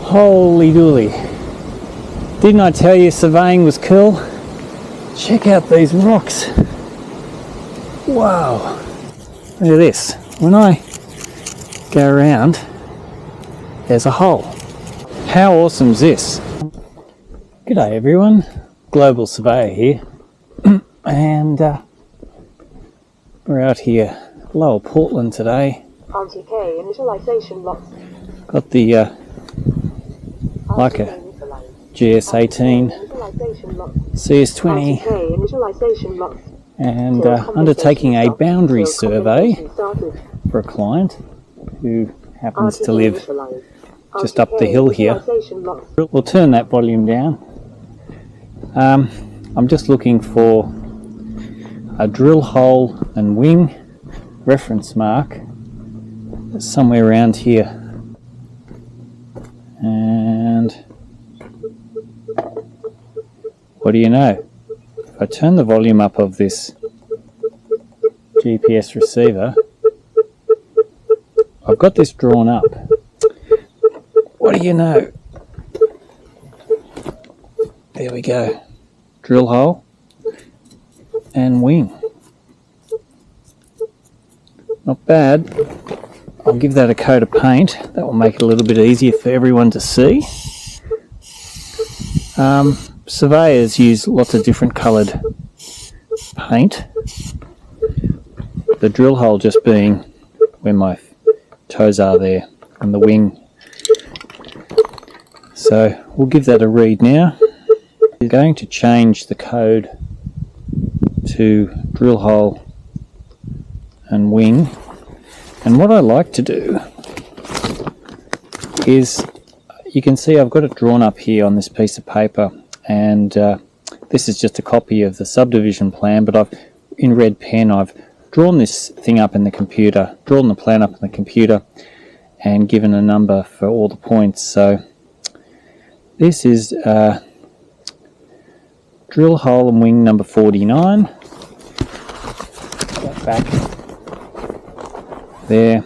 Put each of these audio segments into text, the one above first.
Holy dooly. Didn't I tell you surveying was cool? Check out these rocks. Wow. Look at this. When I go around, there's a hole. How awesome is this? G'day everyone. Global Surveyor here. And we're out here, Lower Portland today. RTK initialization locked. Got the Leica GS18 CS20 and undertaking a boundary survey for a client who happens to live just up the hill here. We'll turn that volume down. I'm just looking for a drill hole and wing reference mark somewhere around here. And what do you know? If I turn the volume up of this GPS receiver, I've got this drawn up. What do you know? There we go. Drill hole and wing. Not bad. I'll give that a coat of paint. That will make it a little bit easier for everyone to see. Surveyors use lots of different coloured paint. The drill hole just being where my toes are there, and the wing. So we'll give that a read now. We're going to change the code to drill hole and wing. And what I like to do is, you can see I've got it drawn up here on this piece of paper, and this is just a copy of the subdivision plan, but in red pen I've drawn this thing up in the computer, drawn the plan up in the computer and given a number for all the points. So this is drill hole and wing number 49. That back there,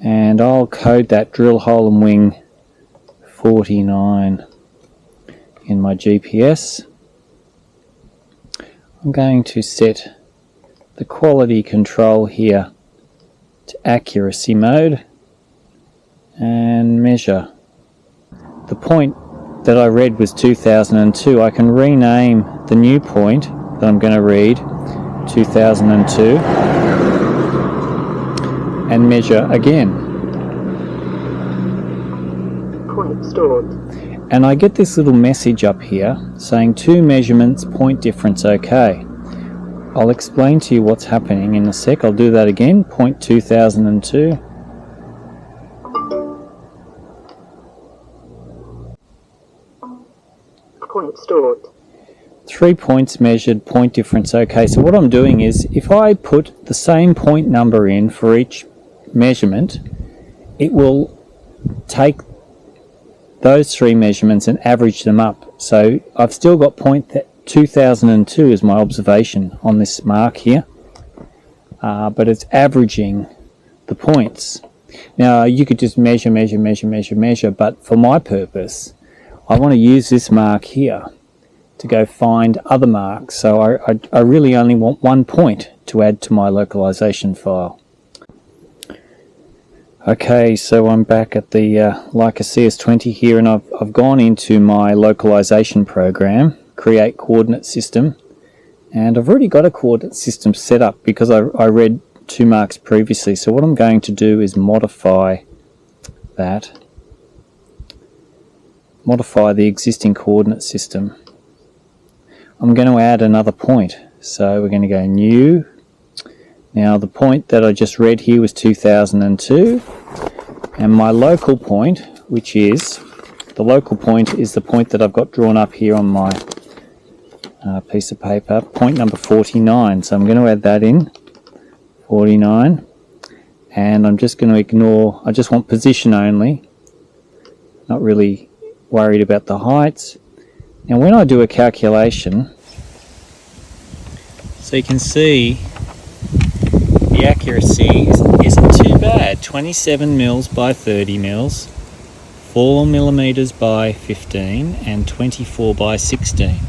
and I'll code that drill hole and wing 49 in my GPS. I'm going to set the quality control here to accuracy mode and measure. The point that I read was 2002. I can rename the new point that I'm going to read 2002 and measure again. Point stored. And I get this little message up here saying 2 measurements, point difference okay. I'll explain to you what's happening in a sec. I'll do that again. Point 2002. Point stored. 3 points measured, point difference okay. So what I'm doing is, if I put the same point number in for each measurement, it will take those 3 measurements and average them up. So I've still got point 2002 as my observation on this mark here, but it's averaging the points. Now you could just measure, but for my purpose I want to use this mark here to go find other marks. So I really only want 1 point to add to my localization file. Okay, so I'm back at the Leica CS20 here, and I've gone into my localization program, create coordinate system, and I've already got a coordinate system set up because I read 2 marks previously. So what I'm going to do is modify that, modify the existing coordinate system. I'm going to add another point, so we're going to go new. Now the point that I just read here was 2002, and my local point, which is, the local point is the point that I've got drawn up here on my piece of paper, point number 49. So I'm going to add that in, 49, and I'm just going to ignore, I just want position only, not really worried about the heights. And when I do a calculation, so you can see the accuracy isn't too bad. 27 mils by 30 mils, 4 millimeters by 15 and 24 by 16.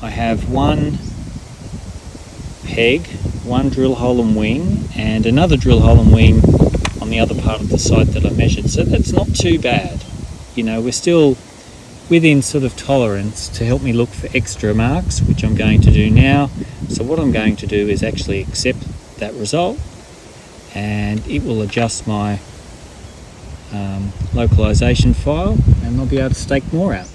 I have one peg, one drill hole and wing, and another drill hole and wing on the other part of the site that I measured. So that's not too bad. You know, we're still within sort of tolerance to help me look for extra marks, which I'm going to do now. So what I'm going to do is actually accept that result, and it will adjust my localization file, and I'll be able to stake more out.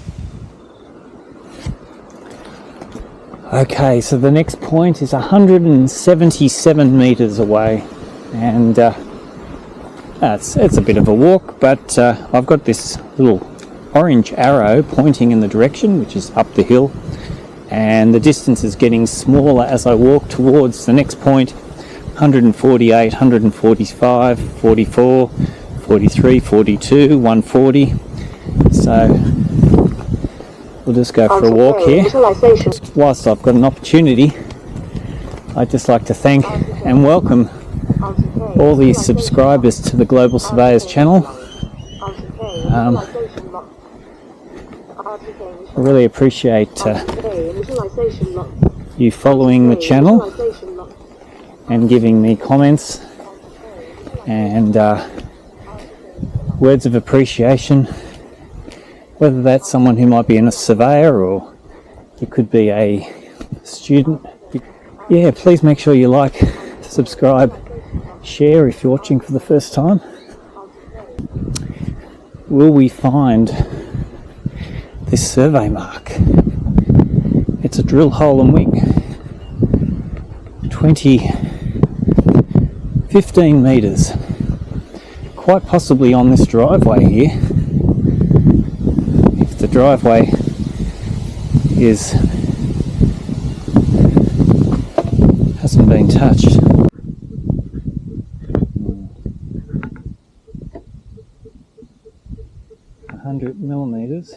Okay, so the next point is 177 meters away, and it's a bit of a walk, but I've got this little orange arrow pointing in the direction, which is up the hill, and the distance is getting smaller as I walk towards the next point. 148, 145, 44, 43, 42, 140. So we'll just go for a walk here. Whilst I've got an opportunity, I'd just like to thank and welcome all the subscribers to the Global Surveyors channel. I really appreciate you following the channel and giving me comments and words of appreciation, whether that's someone who might be a surveyor or it could be a student. Yeah, please make sure you like, subscribe, share if you're watching for the first time. Will we find this survey mark? It's a drill hole and wing. 15 meters. Quite possibly on this driveway here. If the driveway hasn't been touched. Millimeters.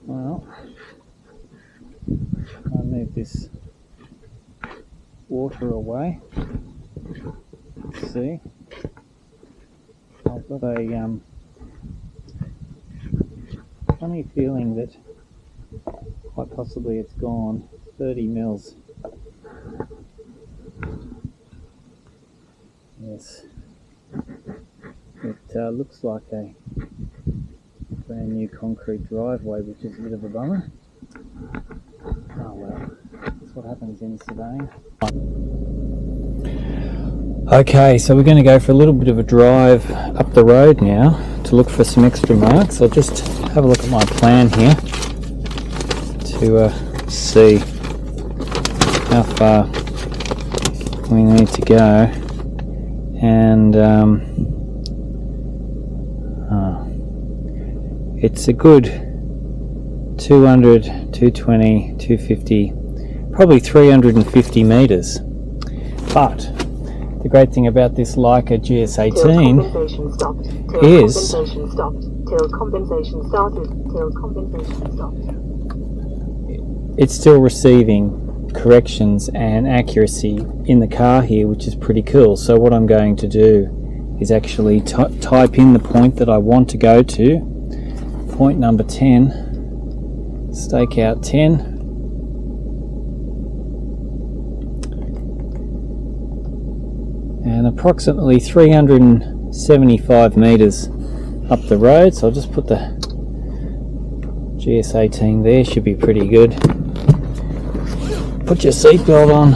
Well, I'll move this water away. Let's see. I've got a funny feeling that quite possibly it's gone 30 mils. Yes. It looks like a brand new concrete driveway, which is a bit of a bummer. Oh well, that's what happens in surveying. Okay, so we're going to go for a little bit of a drive up the road now to look for some extra marks. I'll just have a look at my plan here to see how far we need to go, and it's a good 200, 220, 250, probably 350 meters. But the great thing about this Leica GS18 is it's still receiving corrections and accuracy in the car here, which is pretty cool. So what I'm going to do is actually type in the point that I want to go to, point number 10, stake out 10, and approximately 375 meters up the road. So I'll just put the GS18 there, should be pretty good. Put your seatbelt on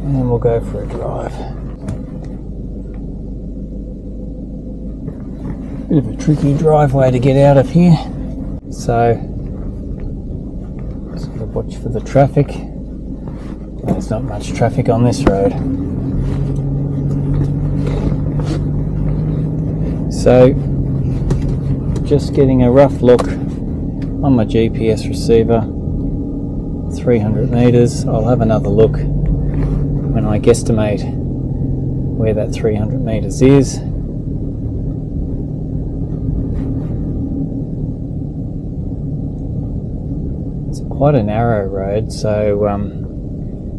and then we'll go for a drive. Bit of a tricky driveway to get out of here, so sort of watch for the traffic. There's not much traffic on this road. So just getting a rough look on my GPS receiver, 300 meters. I'll have another look when I guesstimate where that 300 meters is. It's quite a narrow road, so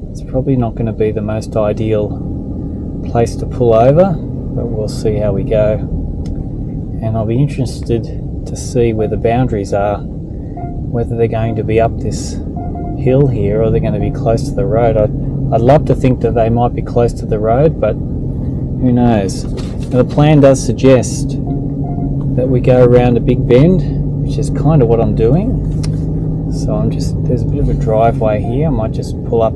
it's probably not going to be the most ideal place to pull over, but we'll see how we go. And I'll be interested to see where the boundaries are, whether they're going to be up this hill here or they're going to be close to the road. I'd love to think that they might be close to the road, but who knows. Now, the plan does suggest that we go around a big bend, which is kind of what I'm doing. So there's a bit of a driveway here. I might just pull up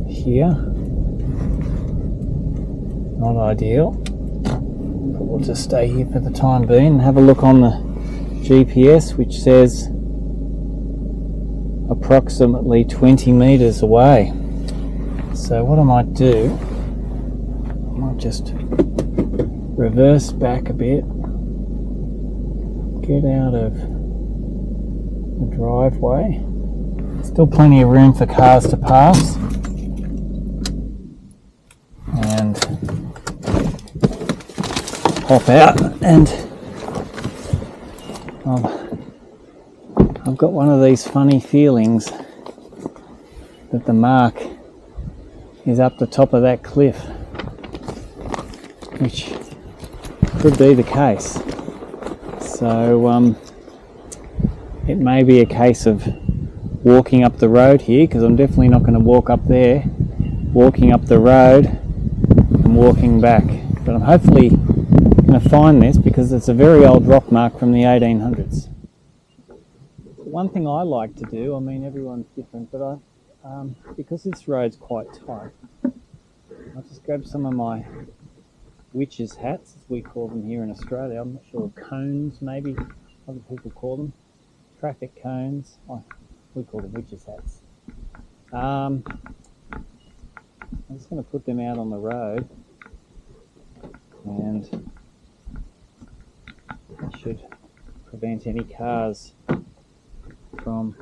here. Not ideal, but we'll just stay here for the time being and have a look on the GPS, which says approximately 20 meters away. So what I might do, I might just reverse back a bit, get out of the driveway. Still plenty of room for cars to pass, and hop out. And I've got one of these funny feelings that the mark is up the top of that cliff, which could be the case. So it may be a case of walking up the road here, because I'm definitely not going to walk up there, walking up the road and walking back. But I'm hopefully going to find this, because it's a very old rock mark from the 1800s. One thing I like to do, I mean everyone's different, but because this road's quite tight, I'll just grab some of my witches' hats, as we call them here in Australia. I'm not sure, cones maybe other people call them, traffic cones. We call them witches' hats. I'm just going to put them out on the road, and that should prevent any cars from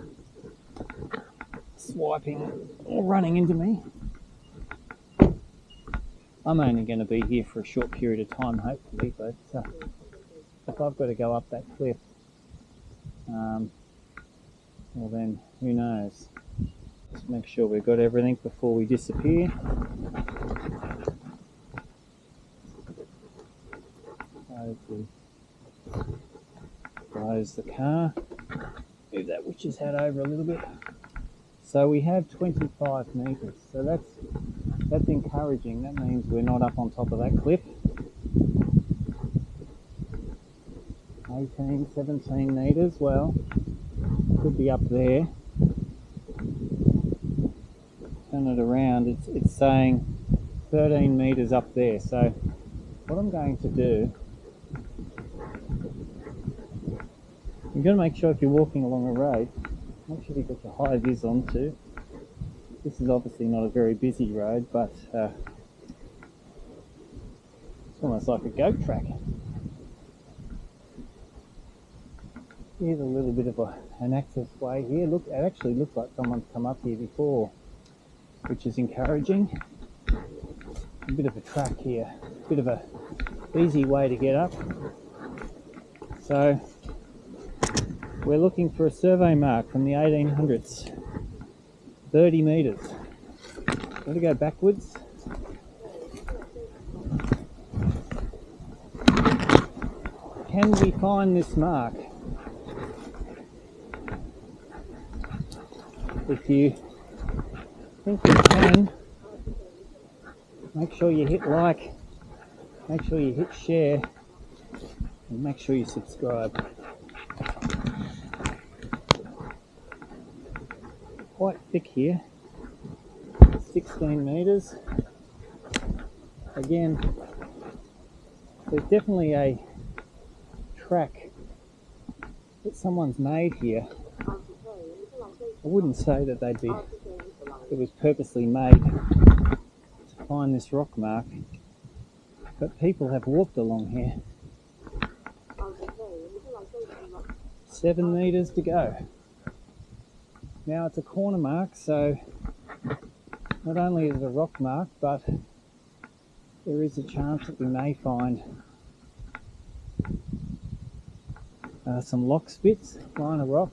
swiping or running into me. I'm only going to be here for a short period of time, hopefully, but if I've got to go up that cliff, well then, who knows. Just make sure we've got everything before we disappear. Close the car. Move that witch's hat over a little bit. So we have 25 metres, so that's encouraging. That means we're not up on top of that cliff. 18, 17 metres, well, could be up there. Turn it around, it's saying 13 metres up there. So what I'm going to do, you've got to make sure if you're walking along a road, make sure you've got your high vis on too. This is obviously not a very busy road, but it's almost like a goat track. Here's a little bit of an access way here. Look, it actually looks like someone's come up here before, which is encouraging. A bit of a track here, a bit of a easy way to get up. So we're looking for a survey mark from the 1800s, 30 metres. Got to go backwards. Can we find this mark? If you think you can, make sure you hit like, make sure you hit share, and make sure you subscribe. Quite thick here, 16 metres. Again, there's definitely a track that someone's made here. I wouldn't say that it was purposely made to find this rock mark, but people have walked along here. 7 metres to go. Now it's a corner mark, so not only is it a rock mark, but there is a chance that we may find some lock spits, line of rock,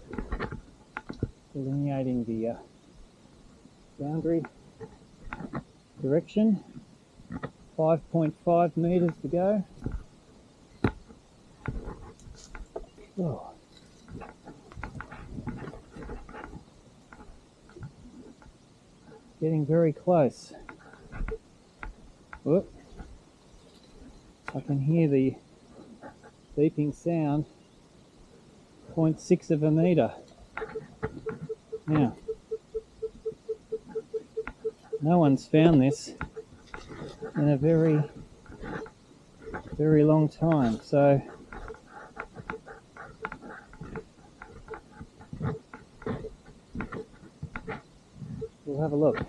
delineating the boundary direction 5.5 meters to go. Oh. Getting very close. Whoop. I can hear the beeping sound. 0.6 of a meter. Now, no one's found this in a very, very long time, so we'll have a look.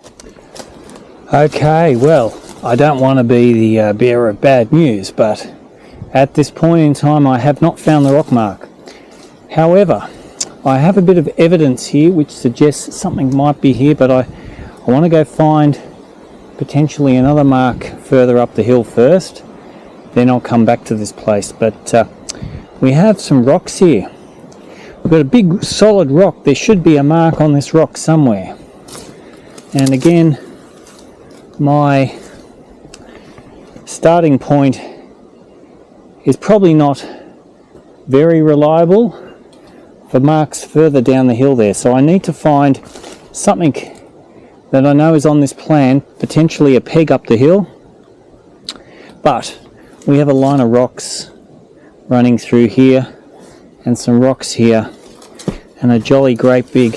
Okay, well, I don't want to be the bearer of bad news, but at this point in time I have not found the rock mark. However, I have a bit of evidence here which suggests something might be here, but I want to go find potentially another mark further up the hill first, then I'll come back to this place. But we have some rocks here. We've got a big solid rock. There should be a mark on this rock somewhere. And again, my starting point is probably not very reliable for marks further down the hill there, so I need to find something that I know is on this plan, potentially a peg up the hill. But we have a line of rocks running through here and some rocks here and a jolly great big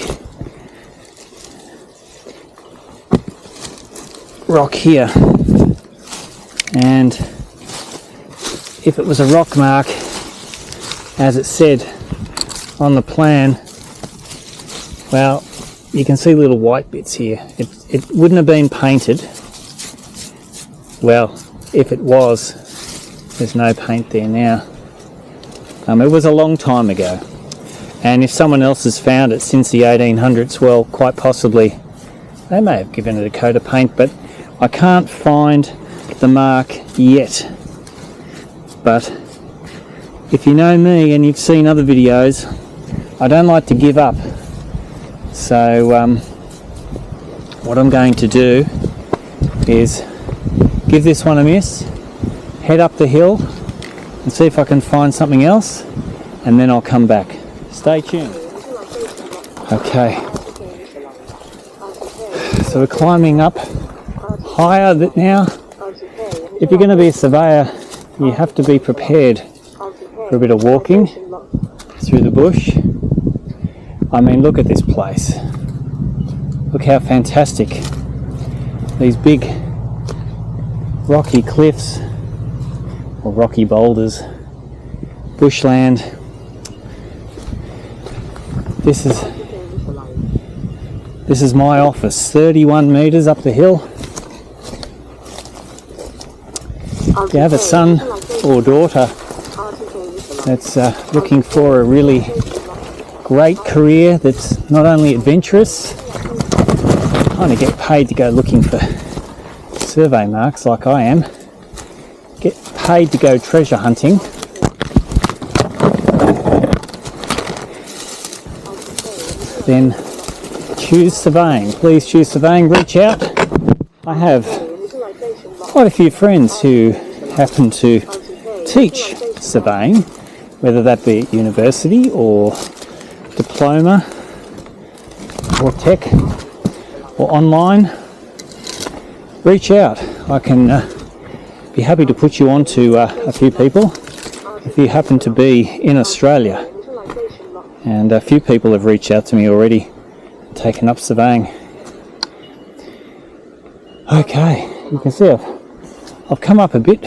rock here, and if it was a rock mark as it said on the plan, well, you can see little white bits here. It wouldn't have been painted. Well, if it was, there's no paint there now. It was a long time ago, and if someone else has found it since the 1800s, well, quite possibly they may have given it a coat of paint, but I can't find the mark yet. But if you know me and you've seen other videos, I don't like to give up. So what I'm going to do is give this one a miss, head up the hill and see if I can find something else, and then I'll come back. Stay tuned. Okay, so we're climbing up higher now. If you're going to be a surveyor, you have to be prepared for a bit of walking through the bush. I mean, look at this place. Look how fantastic. These big rocky cliffs, or rocky boulders, bushland. This is my office, 31 meters up the hill. If you have a son or daughter that's looking for a really great career that's not only adventurous, kind of get paid to go looking for survey marks like I am, get paid to go treasure hunting, then choose surveying. Please choose surveying. Reach out. I have quite a few friends who happen to teach surveying, whether that be at university or diploma or tech or online. Reach out. I can be happy to put you on to a few people if you happen to be in Australia. And a few people have reached out to me already, taken up surveying. Okay, you can see I've come up a bit,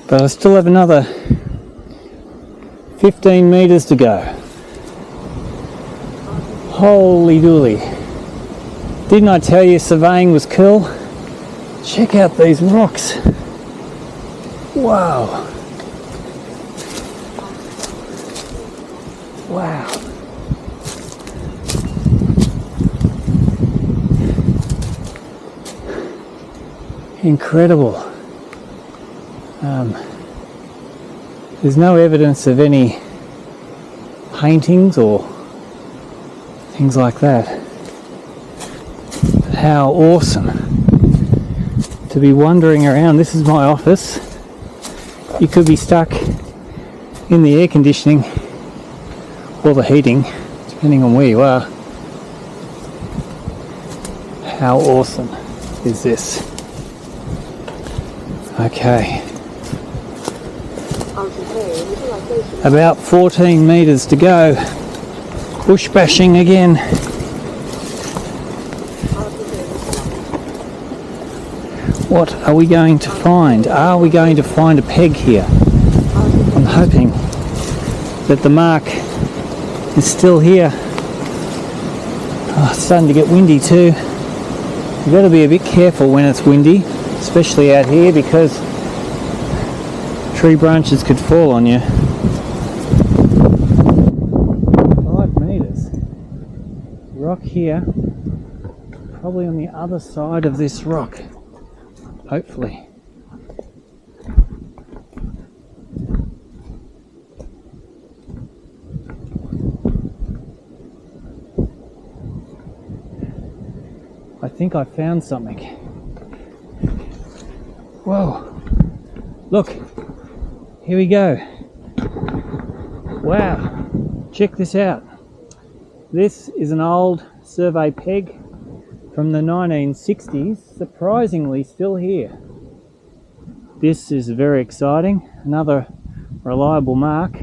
but I still have another 15 meters to go. Holy dooly. Didn't I tell you surveying was cool? Check out these rocks. Wow. Wow. Incredible. There's no evidence of any paintings or things like that. But how awesome. to be wandering around. This is my office. You could be stuck in the air conditioning or the heating, depending on where you are. How awesome is this? Okay. About 14 metres to go. Bush bashing again. What are we going to find? Are we going to find a peg here? I'm hoping that the mark is still here. Oh, it's starting to get windy too. You've got to be a bit careful when it's windy, especially out here, because tree branches could fall on you. 5 metres. Rock here, probably on the other side of this rock, hopefully. I think I found something. Whoa, look, here we go. Wow, check this out. This is an old survey peg from the 1960s, surprisingly still here. This is very exciting, another reliable mark.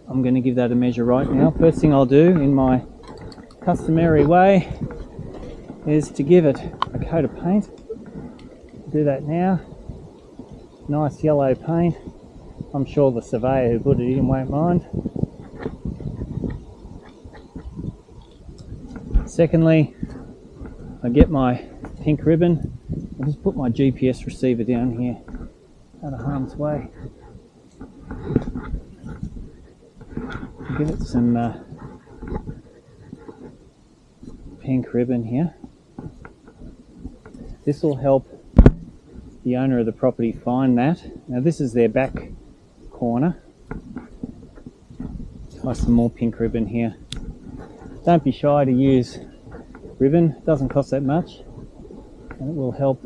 I'm going to give that a measure right now. First thing I'll do in my customary way is to give it a coat of paint. Do that now. Nice yellow paint. I'm sure the surveyor who put it in won't mind. Secondly, I get my pink ribbon. I'll just put my GPS receiver down here out of harm's way. Give it some pink ribbon here. This will help the owner of the property find that. Now this is their back corner. Try some more pink ribbon here. Don't be shy to use ribbon, it doesn't cost that much, and it will help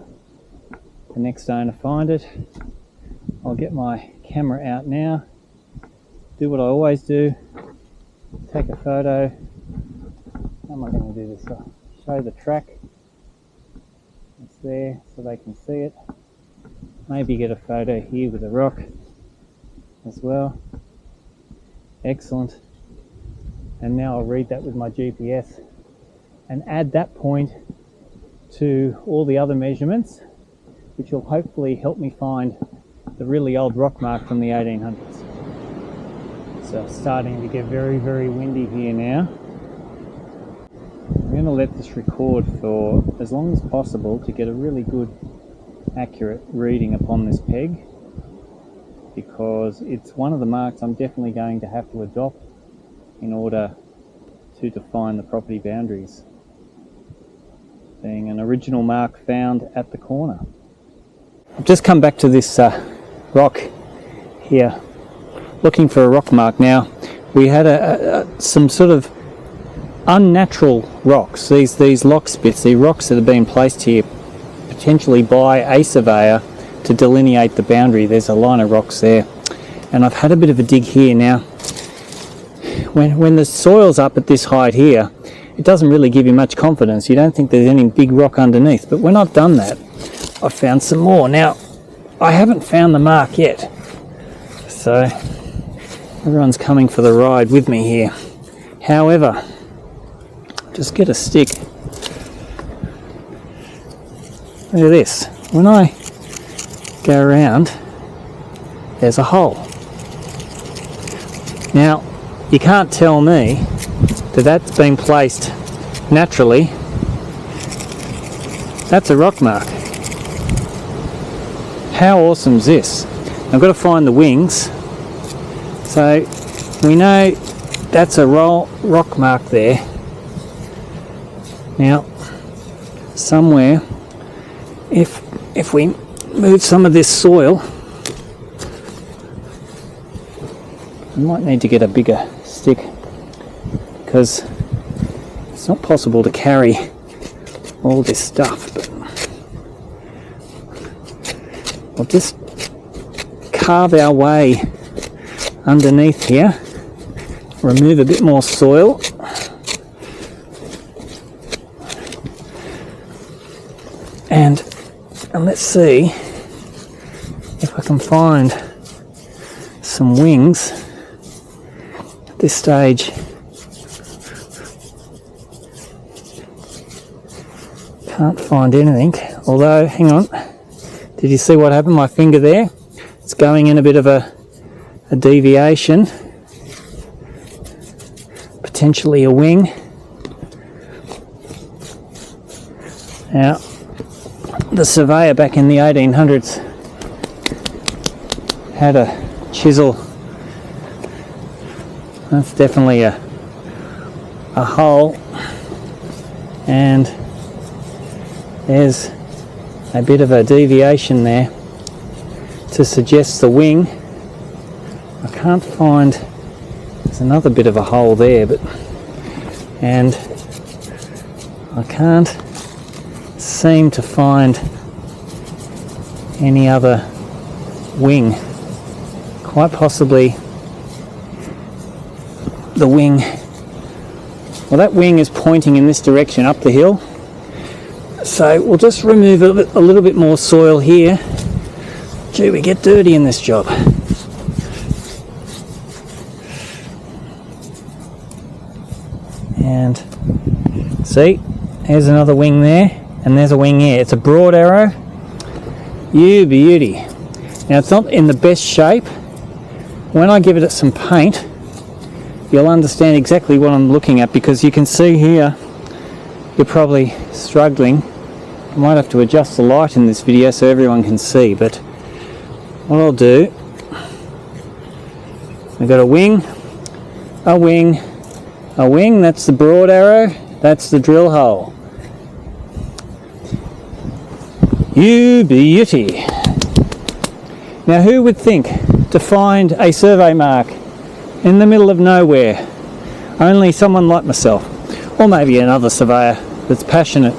the next owner find it. I'll get my camera out now, do what I always do, take a photo. How am I going to do this? I'll show the track. It's there so they can see it. Maybe get a photo here with a rock as well. Excellent. And now I'll read that with my GPS and add that point to all the other measurements, which will hopefully help me find the really old rock mark from the 1800s. So it's starting to get very, very windy here now. I'm going to let this record for as long as possible to get a really good, accurate reading upon this peg, because it's one of the marks I'm definitely going to have to adopt in order to define the property boundaries, being an original mark found at the corner. I've just come back to this rock here, looking for a rock mark. Now, we had some sort of unnatural rocks, these lock spits, these rocks that have been placed here potentially by a surveyor to delineate the boundary. There's a line of rocks there, and I've had a bit of a dig here. Now, when the soil's up at this height here, it doesn't really give you much confidence. You don't think there's any big rock underneath, but when I've done that, I've found some more. Now, I haven't found the mark yet, so everyone's coming for the ride with me here. However, just get a stick. Look at this. When I go around, there's a hole. Now, you can't tell me that that's been placed naturally. That's a rock mark. How awesome is this? I've got to find the wings. So we know that's a rock mark there. Now, somewhere, if we move some of this soil, I might need to get a bigger stick, because it's not possible to carry all this stuff. But we'll just carve our way underneath here, remove a bit more soil, and let's see if I can find some wings at this stage. Can't find anything, although, hang on, did you see what happened? My finger there, it's going in a bit of a deviation, potentially a wing. Now, the Surveyor back in the 1800s had a chisel. That's definitely a hole, and there's a bit of a deviation there to suggest the wing. I can't find, there's another bit of a hole there, and I can't seem to find any other wing. Quite possibly the wing, well, that wing is pointing in this direction up the hill, so we'll just remove a little bit more soil here. Gee, we get dirty in this job. And see, here's another wing there, and there's a wing here. It's a broad arrow. You beauty. Now, it's not in the best shape. When I give it some paint, you'll understand exactly what I'm looking at, because you can see here, you're probably struggling. I might have to adjust the light in this video so everyone can see, but what I'll do, we've got a wing, a wing, a wing, that's the broad arrow, that's the drill hole. You beauty. Now, who would think to find a survey mark in the middle of nowhere? Only someone like myself, or maybe another surveyor that's passionate.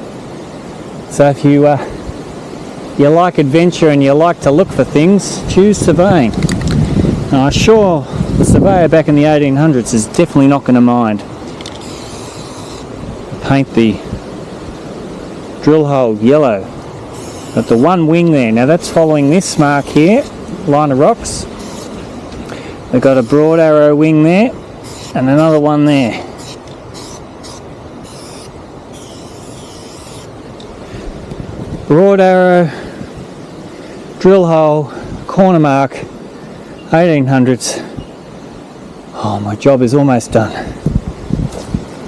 So if you like adventure and you like to look for things, choose surveying. Now, I'm sure the surveyor back in the 1800s is definitely not going to mind. Paint the drill hole yellow. Got the one wing there. Now, that's following this mark here, line of rocks. We've got a broad arrow wing there and another one there. Broad arrow, drill hole, corner mark, 1800s. Oh, my job is almost done.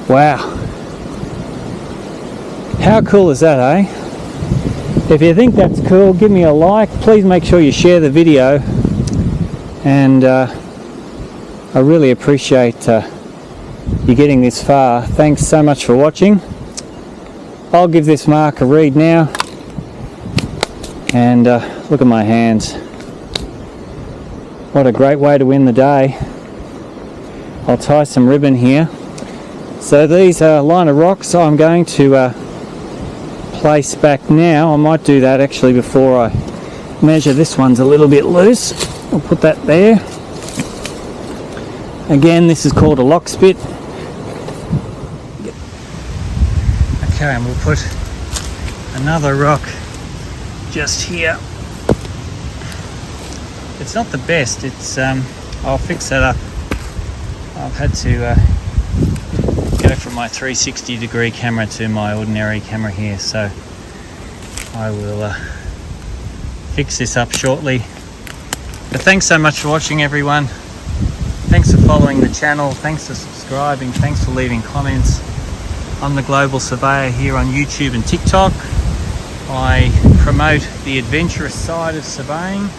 Wow. How cool is that, eh? If you think that's cool, give me a like. Please make sure you share the video. And I really appreciate you getting this far. Thanks so much for watching. I'll give this mark a read now. And look at my hands. What a great way to win the day. I'll tie some ribbon here. So these are line of rocks I'm going to place back now. I might do that actually before I measure. This one's a little bit loose. I'll put that there. Again, this is called a lock spit. Okay, and we'll put another rock just here. It's not the best. It's I'll fix that up. I've had to go from my 360-degree camera to my ordinary camera here, so I will fix this up shortly. But thanks so much for watching, everyone. Thanks for following the channel. Thanks for subscribing. Thanks for leaving comments. I'm the Global Surveyor here on YouTube and TikTok. I promote the adventurous side of surveying.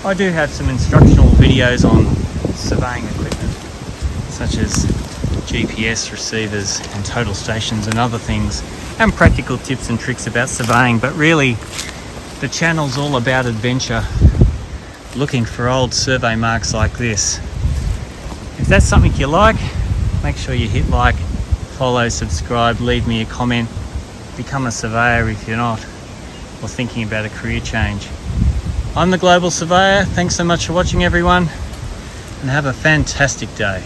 I do have some instructional videos on surveying equipment, such as GPS receivers and total stations and other things, and practical tips and tricks about surveying. But really, the channel's all about adventure, looking for old survey marks like this. If that's something you like, make sure you hit like, follow, subscribe, leave me a comment, become a surveyor if you're not, or thinking about a career change. I'm the Global Surveyor. Thanks so much for watching, everyone, and have a fantastic day.